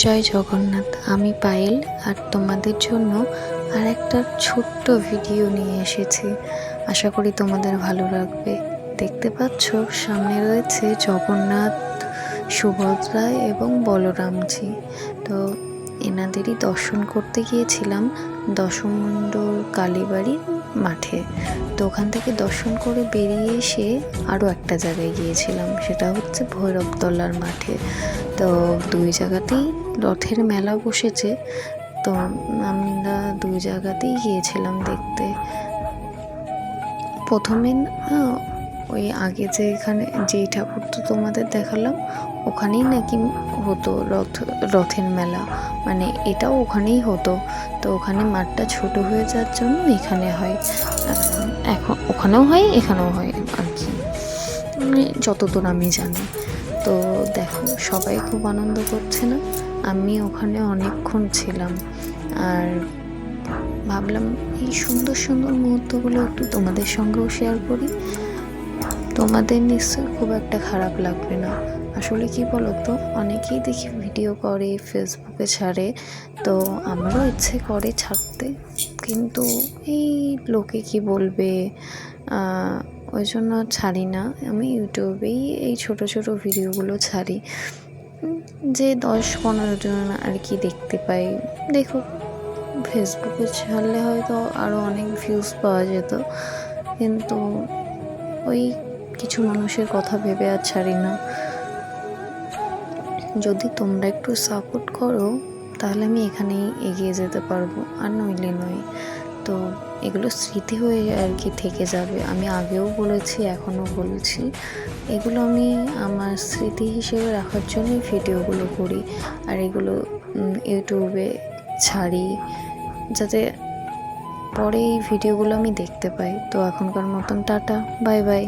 জয় জগন্নাথ। আমি পায়েল আর তোমাদের জন্য আর একটা ছোট্ট ভিডিও নিয়ে এসেছি। আশা করি তোমাদের ভালো লাগবে। দেখতে পাচ্ছ সামনে রয়েছে জগন্নাথ, সুভদ্রা এবং বলরামজি। তো এনাদেরই দর্শন করতে গিয়েছিলাম দশমণ্ডল কালীবাড়ির মাঠে। তো ওখান থেকে দর্শন করে বেরিয়ে এসে আরও একটা জায়গায় গিয়েছিলাম, সেটা হচ্ছে ভৈরবতলার মাঠে। তো দুই জায়গাতেই রথের মেলা বসেছে। তো আমরা দুই জায়গাতেই গিয়েছিলাম দেখতে। প্রথমে ওই আগে যে এখানে যেই ঠাকুর তো তোমাদের দেখালাম, ওখানেই নাকি হতো রথের মেলা, মানে এটাও ওখানেই হতো। তো ওখানে মাঠটা ছোট হয়ে যাওয়ার জন্য এখানে হয়, এখন ওখানেও হয় এখানেও হয় আর কি, মানে যতদূর আমি জানি। তো দেখো সবাই খুব আনন্দ করছে না? আমি ওখানে অনেকক্ষণ ছিলাম আর ভাবলাম এই সুন্দর সুন্দর মুহূর্তগুলো একটু তোমাদের সঙ্গেও শেয়ার করি। তোমাদের নিশ্চয়ই খুব একটা খারাপ লাগবে না। আসলে কি বলো তো, অনেকেই দেখি ভিডিও করে ফেসবুকে ছাড়ে, তো আমারও ইচ্ছে করে ছাড়তে, কিন্তু এই লোকে কি বলবে, ওই জন্য ছাড়ি না। আমি ইউটিউবেই এই ছোট ছোট ভিডিওগুলো ছাড়ি, যে 10-15 জন আর কি দেখতে পাই। দেখো ফেসবুকে ছাড়লে হয়তো আরও অনেক ভিউজ পাওয়া যেত, কিন্তু ওই কিছু মানুষের কথা ভেবে আর ছাড়ি না। যদি তোমরা একটু সাপোর্ট করো তাহলে আমি এখানেই এগিয়ে যেতে পারবো, আর নইলে নয়। তো এগুলো স্মৃতি হয়ে আর কি থেকে যাবে। আমি আগেও বলেছি, এখনও বলছি, এগুলো আমি আমার স্মৃতি হিসেবে রাখার জন্যই ভিডিওগুলো করি, আর এগুলো ইউটিউবে ছাড়ি, যাতে পরে এই ভিডিওগুলো আমি দেখতে পাই। তো এখনকার মতন টাটা, বাই বাই।